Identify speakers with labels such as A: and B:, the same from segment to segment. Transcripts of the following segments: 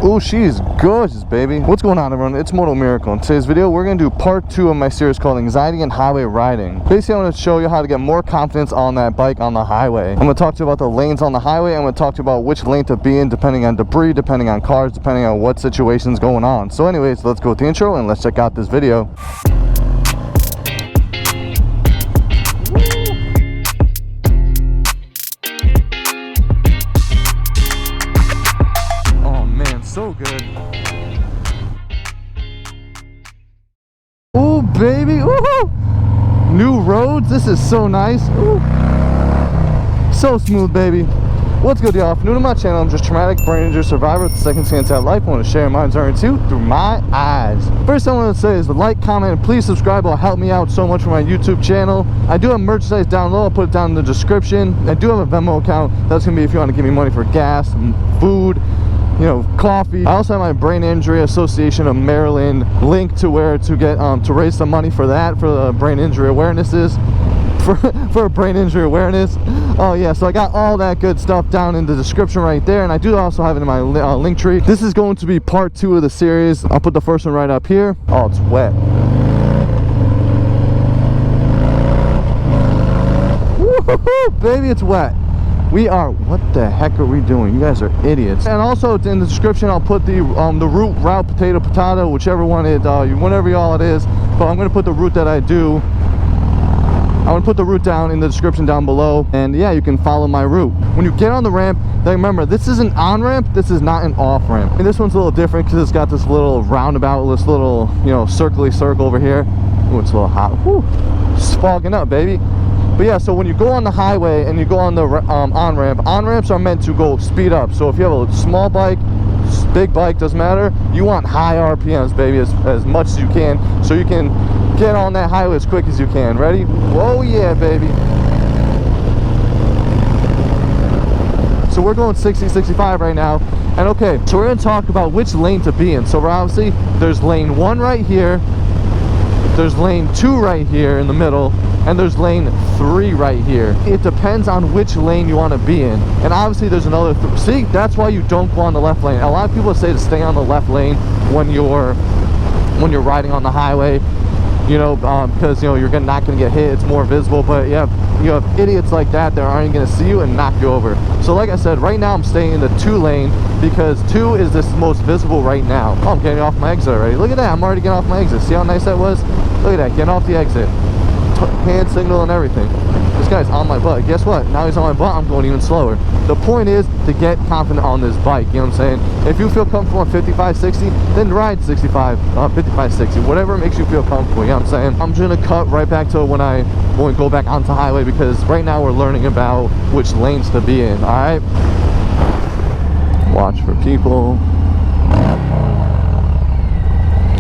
A: Oh, she's gorgeous, baby. What's going on, everyone? It's MotoMiracle. In today's video, we're going to do part 2 of my series called Anxiety and Highway Riding. Basically, I'm going to show you how to get more confidence on that bike on the highway. I'm going to talk to you about the lanes on the highway. I'm going to talk to you about which lane to be in depending on debris, depending on cars, depending on what situation's going on. So anyways, let's go with the intro and let's check out this video. So good. Oh baby, woohoo! New roads, this is so nice. Ooh. So smooth, baby. What's good, y'all? If you're new to my channel, I'm just traumatic brain injury survivor with a second chance at life. I want to share my journey too through my eyes. First thing I want to say is the like, comment, and please subscribe. Will help me out so much for my YouTube channel. I do have merchandise down low. I'll put it down in the description. I do have a Venmo account. That's gonna be if you want to give me money for gas, food, you know, coffee. I also have my Brain Injury Association of Maryland link to where to get to raise some money for that, for the brain injury awarenesses, for brain injury awareness. Oh yeah, so I got all that good stuff down in the description right there, and I do also have it in my link tree. This is going to be part 2 of the series. I'll put the first one right up here. Oh, it's wet. Woohoo, baby, it's wet. We are, what the heck are we doing? You guys are idiots. And also in the description, I'll put the route, potato, whichever one it, whatever y'all it is. But I'm gonna put the route that I do. I'm gonna put the route down in the description down below. And yeah, you can follow my route. When you get on the ramp, then remember, this is an on-ramp, this is not an off-ramp. And this one's a little different because it's got this little roundabout, this little, you know, circly circle over here. Oh, it's a little hot. Whew. It's fogging up, baby. But yeah, so when you go on the highway and you go on the on-ramps are meant to go speed up. So if you have a small bike, big bike, doesn't matter, you want high RPMs, baby, as much as you can, so you can get on that highway as quick as you can. Ready? Whoa, yeah, baby. So we're going 60, 65 right now. And okay, so we're going to talk about which lane to be in. So we're obviously, there's lane 1 right here, there's lane 2 right here in the middle, and there's lane 3 right here. It depends on which lane you want to be in. And obviously there's another see, that's why you don't go on the left lane. A lot of people say to stay on the left lane when you're riding on the highway, you know, because you know you're not gonna get hit, it's more visible. But you have idiots like that aren't gonna see you and knock you over. So like I said, right now I'm staying in the 2 lane because 2 is the most visible right now. Oh, I'm getting off my exit already. Look at that, I'm already getting off my exit. See how nice that was? Look at that, getting off the exit. Hand signal and everything. This guy's on my butt. Guess what? Now he's on my butt, I'm going even slower. The point is to get confident on this bike, you know what I'm saying? If you feel comfortable on 55, 60, then ride 65, 55, 60, whatever makes you feel comfortable, you know what I'm saying? I'm just gonna cut right back to when we go back onto highway, because right now we're learning about which lanes to be in, alright? Watch for people.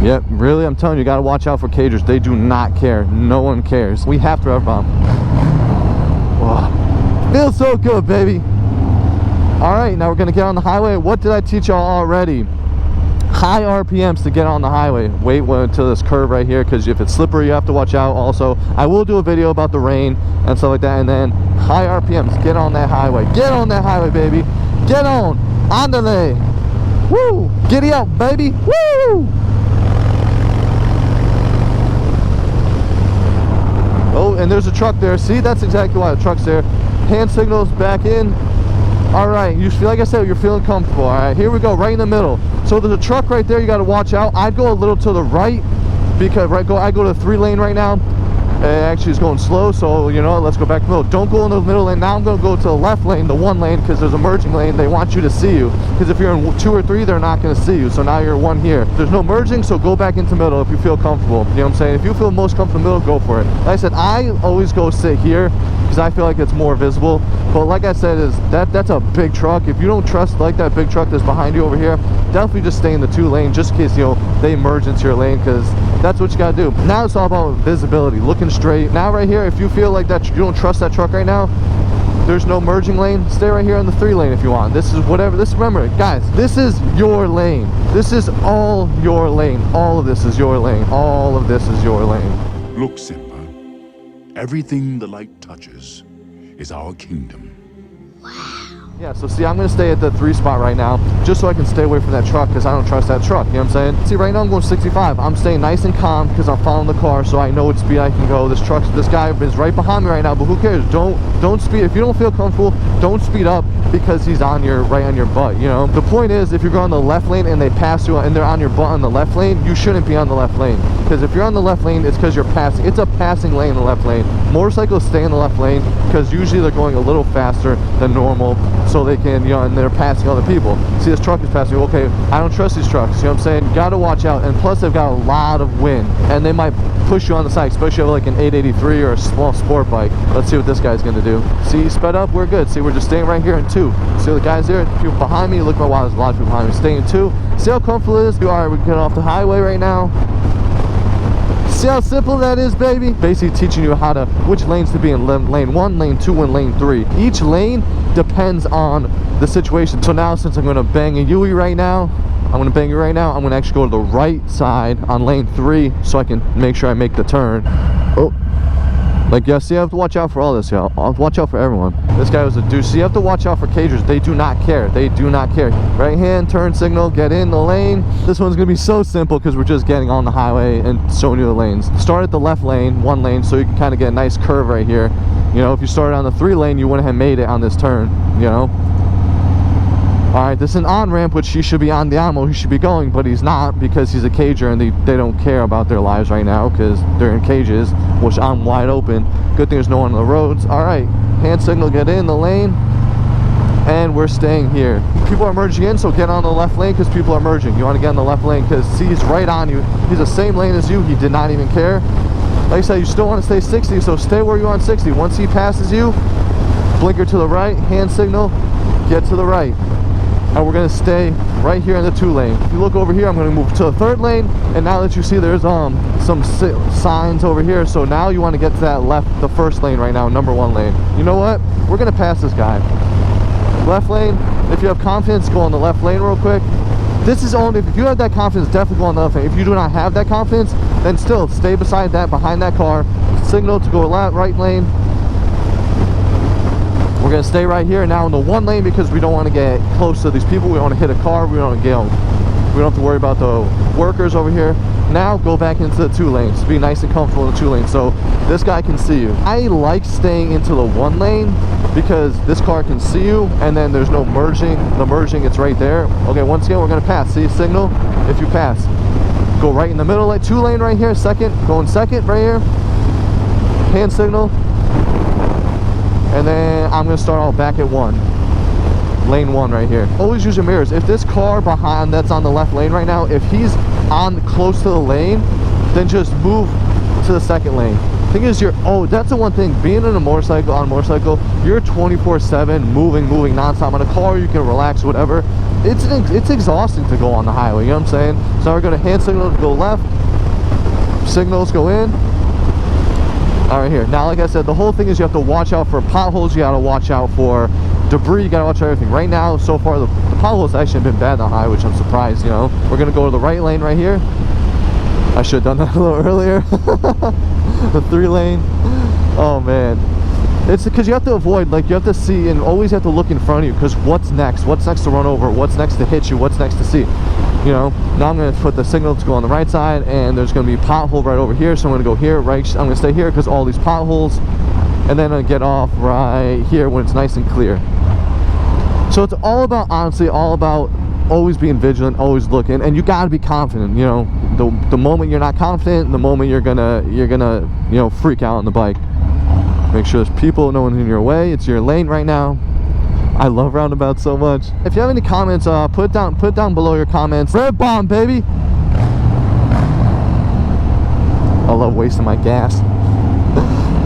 A: Yep, really, I'm telling you, you gotta watch out for cagers. They do not care. No one cares. We have to rev bomb. Whoa. Feels so good, baby. All right, now we're gonna get on the highway. What did I teach y'all already? High RPMs to get on the highway. Wait until this curve right here, because if it's slippery, you have to watch out. Also, I will do a video about the rain and stuff like that. And then high RPMs, get on that highway. Get on that highway, baby. Get on. Andale. Woo. Giddy up, baby. Woo. Oh, and there's a truck there. See, that's exactly why the truck's there. Hand signals back in. All right, you feel, like I said, you're feeling comfortable. All right, here we go, right in the middle. So there's a truck right there. You got to watch out. I'd go a little to the right because I go to the 3 lane right now. Actually, it's going slow, so you know, let's go back to the middle. Don't go in the middle lane. Now I'm going to go to the left lane, the 1 lane, because there's a merging lane. They want you to see you, because if you're in 2 or 3, they're not going to see you. So now you're 1 here. There's no merging, so go back into middle if you feel comfortable. You know what I'm saying? If you feel most comfortable in the middle, go for it. Like I said, I always go sit here because I feel like it's more visible. But like I said, that's a big truck. If you don't trust like that big truck that's behind you over here, definitely just stay in the 2 lane just in case, you know, they merge into your lane, because that's what you got to do. Now it's all about visibility, looking straight. Now right here, if you feel like that you don't trust that truck right now, there's no merging lane, stay right here in the 3 lane if you want. This is whatever, remember guys, this is your lane. This is all your lane. All of this is your lane. All of this is your lane.
B: Look, Simba, everything the light touches is our kingdom.
C: Wow.
A: Yeah, so see, I'm going to stay at the 3 spot right now, just so I can stay away from that truck, because I don't trust that truck, you know what I'm saying? See, right now I'm going 65. I'm staying nice and calm, because I'm following the car, so I know what speed I can go. This guy is right behind me right now, but who cares? Don't speed. If you don't feel comfortable, don't speed up, because he's right on your butt, you know? The point is, if you're going the left lane and they pass you, and they're on your butt on the left lane, you shouldn't be on the left lane, because if you're on the left lane, it's because you're passing. It's a passing lane in the left lane. Motorcycles stay in the left lane, because usually they're going a little faster than normal, so they can, you know, and they're passing other people. See, this truck is passing. Okay, I don't trust these trucks, you know what I'm saying? You gotta watch out, and plus they've got a lot of wind, and they might push you on the side, especially if like an 883 or a small sport bike. Let's see what this guy's gonna do. See, sped up, we're good. See, we're just staying right here in 2. See the guys there, people behind me. Look, wow, there's a lot of people behind me. Staying in 2. See how comfortable it is? All right, we're getting off the highway right now. See how simple that is, baby? Basically teaching you which lanes to be in, lane 1, lane 2, and lane 3. Each lane depends on the situation. So now, since I'm going to bang a Yui right now, I'm going to actually go to the right side on lane 3, so I can make sure I make the turn. Oh, like, yeah, see, I have to watch out for all this, y'all. I'll watch out for everyone. This guy was a douche. So you have to watch out for cagers. They do not care. They do not care. Right hand, turn signal, get in the lane. This one's going to be so simple, because we're just getting on the highway and showing you the lanes. Start at the left lane, 1 lane, so you can kind of get a nice curve right here. You know, if you started on the 3 lane, you wouldn't have made it on this turn, you know? Alright, this is an on-ramp, which he should be on the ammo, he should be going, but he's not, because he's a cager, and they don't care about their lives right now, because they're in cages, which I'm wide open. Good thing there's no one on the roads. Alright, hand signal, get in the lane, and we're staying here. People are merging in, so get on the left lane, because people are merging. You want to get on the left lane, because see, he's right on you. He's the same lane as you. He did not even care. Like I said, you still want to stay 60, so stay where you are on 60. Once he passes you, blinker to the right, hand signal, get to the right. And we're going to stay right here in the 2 lane. If you look over here, I'm going to move to the 3rd lane, and now that you see there's some signs over here, so now you want to get to that the 1st lane right now, number 1 lane. You know what? We're going to pass this guy. Left lane, if you have confidence, go on the left lane real quick. This is only, if you have that confidence, definitely go on the left lane. If you do not have that confidence, then still stay beside that, behind that car. Signal to go right lane. We're going to stay right here now in the 1 lane, because we don't want to get close to these people. We don't want to hit a car. We don't have to worry about the workers over here. Now go back into the 2 lanes. Be nice and comfortable in the 2 lanes, so this guy can see you. I like staying into the 1 lane, because this car can see you, and then there's no merging. The merging, it's right there. Okay, once again, we're going to pass. See, signal, if you pass. Go right in the middle, like 2 lane right here, 2nd, going 2nd right here. Hand signal. And then I'm going to start all back at 1. Lane 1 right here. Always use your mirrors. If this car behind that's on the left lane right now, if he's on close to the lane, then just move to the 2nd lane. Thing is, that's the one thing, being on a motorcycle, you're 24/7 moving nonstop. On a car, you can relax, whatever. It's exhausting to go on the highway, you know what I'm saying? So we're going to hand signal to go left, signals go in. All right, here. Now, like I said, the whole thing is you have to watch out for potholes. You got to watch out for debris. You got to watch out for everything. Right now, so far, the potholes actually have been bad on the highway, which I'm surprised, you know. We're going to go to the right lane right here. I should have done that a little earlier. The 3 lane. Oh, man. It's because you have to avoid, like, you have to see and always have to look in front of you, because what's next to run over, what's next to hit you, what's next to see, you know. Now I'm going to put the signal to go on the right side, and there's going to be a pothole right over here, so I'm going to go here, right. I'm going to stay here because all these potholes, and then I'm going to get off right here when it's nice and clear. So it's all about, honestly, always being vigilant, always looking, and you got to be confident, you know. The moment you're not confident, the moment you're gonna you know, freak out on the bike. Make sure there's people, no one in your way. It's your lane right now. I love roundabouts so much. If you have any comments, put down below your comments. Red bomb, baby. I love wasting my gas.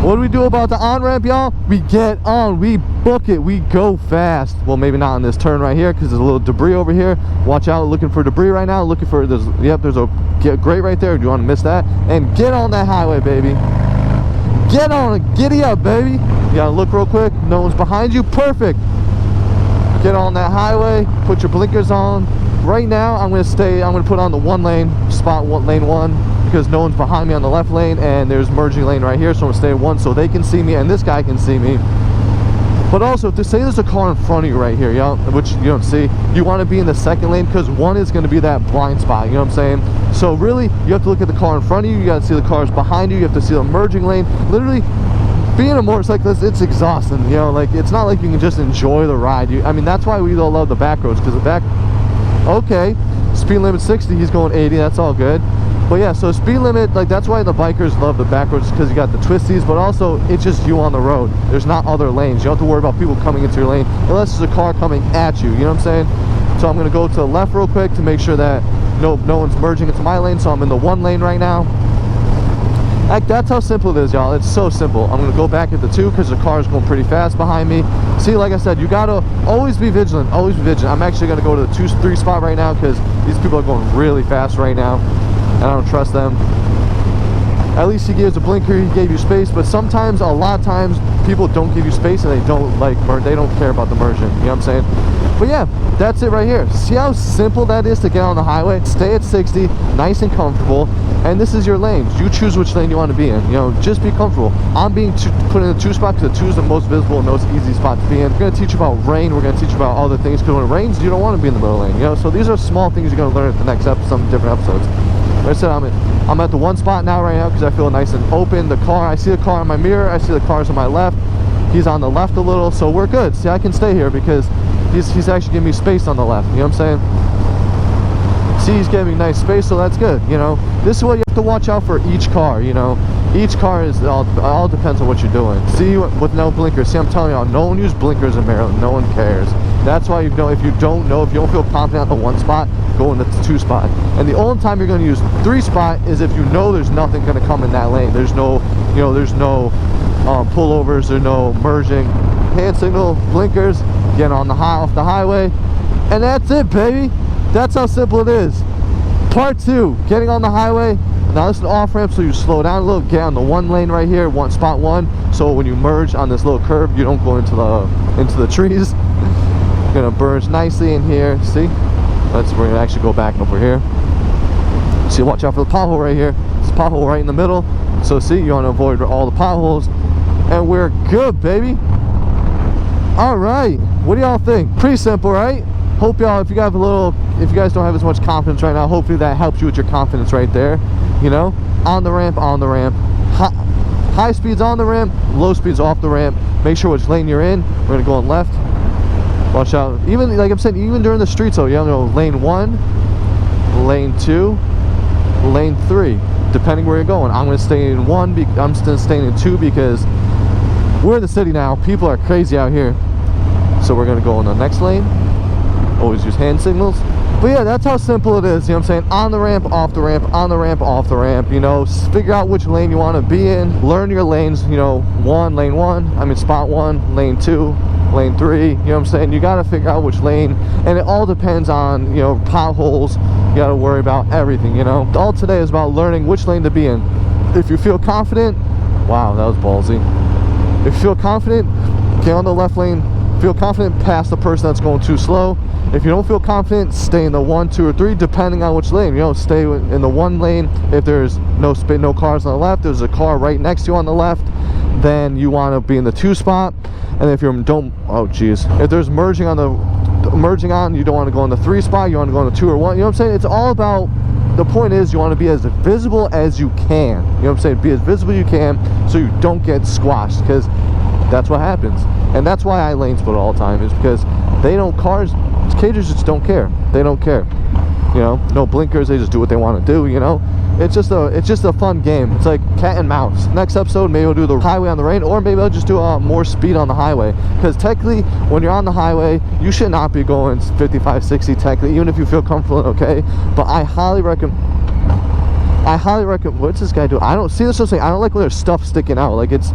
A: What do we do about the on-ramp, y'all? We get on, we book it, we go fast. Well, maybe not on this turn right here, because there's a little debris over here. Watch out, looking for debris right now. Looking for, there's a grate right there. Do you want to miss that? And get on that highway, baby. Get on it, giddy up, baby. You gotta look real quick, no one's behind you, perfect. Get on that highway, put your blinkers on. Right now, I'm gonna put on the 1 lane, lane 1, because no one's behind me on the left lane, and there's merging lane right here, so I'm gonna stay at 1 so they can see me, and this guy can see me. But also, to say there's a car in front of you right here, which you don't see, you want to be in the second lane because one is going to be that blind spot, you know what I'm saying? So really, you have to look at the car in front of you, you got to see the cars behind you, you have to see the merging lane. Literally, being a motorcyclist, it's exhausting, you know, like, it's not like you can just enjoy the ride. I mean, that's why we all love the back roads, because the back, okay, speed limit 60, he's going 80, that's all good. But yeah, so speed limit, like, that's why the bikers love the back roads, because you got the twisties, but also it's just you on the road. There's not other lanes. You don't have to worry about people coming into your lane unless there's a car coming at you, you know what I'm saying? So I'm going to go to the left real quick to make sure that no one's merging into my lane. So I'm in the one lane right now. Like, that's how simple it is, y'all. It's so simple. I'm going to go back at the two because the car is going pretty fast behind me. See, like I said, you got to always be vigilant. Always be vigilant. I'm actually going to go to the 2-3 spot right now because these people are going really fast right now. And I don't trust them. At least he gives a blinker, he gave you space, but sometimes, a lot of times, people don't give you space and they don't they don't care about the merging, you know what I'm saying? But yeah, that's it right here. See how simple that is to get on the highway? Stay at 60, nice and comfortable, and this is your lane. You choose which lane you want to be in, you know, just be comfortable. I'm being put in the 2 spot because the 2 is the most visible and most easy spot to be in. We're going to teach you about rain, we're going to teach you about other things, because when it rains, you don't want to be in the middle lane, you know? So these are small things you're going to learn at the next episode, some different episodes. Like I said, I'm at the 1 spot now right now because I feel nice and open. The car, I see the car in my mirror, I see the cars on my left. He's on the left a little, so we're good. See, I can stay here because he's actually giving me space on the left, you know what I'm saying? See, he's giving me nice space, so that's good, you know? This is what you have to watch out for each car, you know? Each car is, all depends on what you're doing. See, with no blinkers, see, I'm telling y'all, no one uses blinkers in Maryland, no one cares. That's why, if you don't feel confident on the 1 spot, go in the 2 spot. And the only time you're going to use 3 spot is if you know there's nothing going to come in that lane. There's no, you know, there's no pullovers, there's no merging. Hand signal, blinkers, get on off the highway, and that's it, baby. That's how simple it is. Part 2, getting on the highway. Now this is an off ramp, so you slow down a little, get on the 1 lane right here, spot 1. So when you merge on this little curve, you don't go into the trees. You're gonna merge nicely in here. See, we're gonna actually go back over here. See, watch out for the pothole right here. It's a pothole right in the middle. So see, you want to avoid all the potholes, and we're good, baby. All right, what do y'all think? Pretty simple, right? Hope y'all, if you guys don't have as much confidence right now, hopefully that helps you with your confidence right there. You know, on the ramp, high speeds on the ramp, low speeds off the ramp. Make sure which lane you're in. We're gonna go on left. Watch out. Even, like I'm saying, even during the streets, so you know, lane 1, lane 2, lane 3, depending where you're going. I'm gonna stay in 1. I'm still staying in 2 because we're in the city now. People are crazy out here. So we're gonna go in the next lane. Always use hand signals. But yeah, that's how simple it is, you know what I'm saying? On the ramp, off the ramp, on the ramp, off the ramp, you know, figure out which lane you want to be in, learn your lanes, you know, spot 1, lane 2, lane 3, you know what I'm saying? You got to figure out which lane, and it all depends on, you know, potholes. You got to worry about everything, you know? All today is about learning which lane to be in. If you feel confident, wow, that was ballsy. If you feel confident, get on the left lane. Feel confident, pass the person that's going too slow. If you don't feel confident, stay in the 1, 2, or 3, depending on which lane. You know, stay in the 1 lane. If there's no cars on the left, there's a car right next to you on the left, then you want to be in the 2 spot. And if if there's merging on, you don't want to go in the 3 spot. You want to go in the 2 or 1. You know what I'm saying? It's all about, the point is, you want to be as visible as you can. You know what I'm saying? Be as visible as you can so you don't get squashed, because that's what happens. And that's why I lane split all the time, is because cagers just don't care. They don't care. You know, no blinkers, they just do what they want to do, you know? It's just a fun game. It's like cat and mouse. Next episode, maybe we'll do the highway on the rain, or maybe I'll just do more speed on the highway. Because technically, when you're on the highway, you should not be going 55, 60 technically, even if you feel comfortable and okay. But I highly recommend, what's this guy doing? I don't see this. I don't like when there's stuff sticking out. Like, it's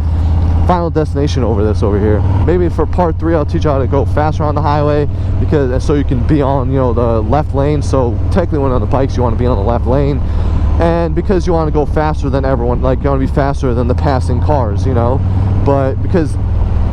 A: Final Destination over here. Maybe for part 3, I'll teach you how to go faster on the highway, because so you can be on, you know, the left lane. So technically, when on the bikes, you want to be on the left lane, and because you want to go faster than everyone, like you want to be faster than the passing cars, you know. But because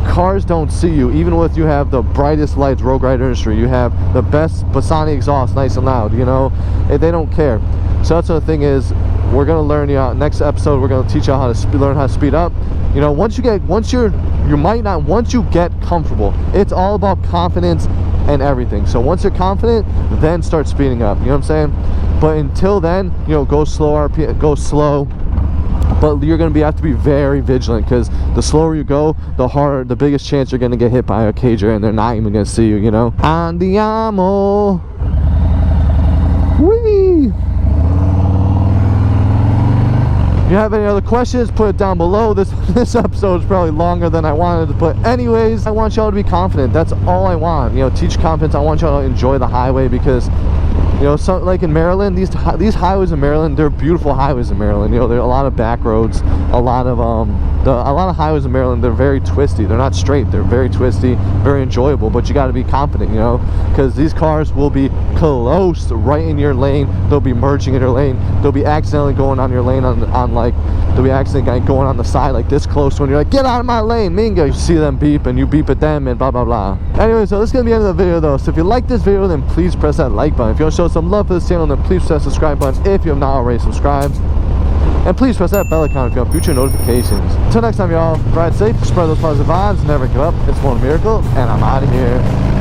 A: cars don't see you, even if you have the brightest lights, road rider industry, you have the best Bassani exhaust, nice and loud, you know, they don't care. So that's the thing is, we're gonna learn, next episode we're gonna teach you how to learn how to speed up. You know, once you're you might not, once you get comfortable, it's all about confidence and everything. So once you're confident, then start speeding up, you know what I'm saying? But until then, you know, go slow, go slow. But you're going to have to be very vigilant, because the slower you go, the harder, the biggest chance you're going to get hit by a cager, and they're not even going to see you, you know? Andiamo. Whee! If you have any other questions, put it down below. This episode is probably longer than I wanted to put. Anyways, I want y'all to be confident. That's all I want. You know, teach confidence. I want y'all to enjoy the highway, because, you know, so, like in Maryland, these highways in Maryland, they're beautiful highways in Maryland. You know, there are a lot of back roads, a lot of highways in Maryland. They're very twisty. They're not straight. They're very twisty, very enjoyable. But you got to be confident, you know, because these cars will be close right in your lane. They'll be merging in your lane. They'll be accidentally going on your lane they'll be accidentally going on the side like this close, when you're like, get out of my lane, Mingo. You see them beep, and you beep at them, and blah blah blah. Anyway, so this is gonna be the end of the video though. So if you like this video, then please press that like button. If you want to show some love for this channel, then please press the subscribe button if you have not already subscribed. And please press that bell icon if you want future notifications. Until next time, y'all, ride safe, spread those positive vibes, never give up. It's MotoMiracle, and I'm out of here.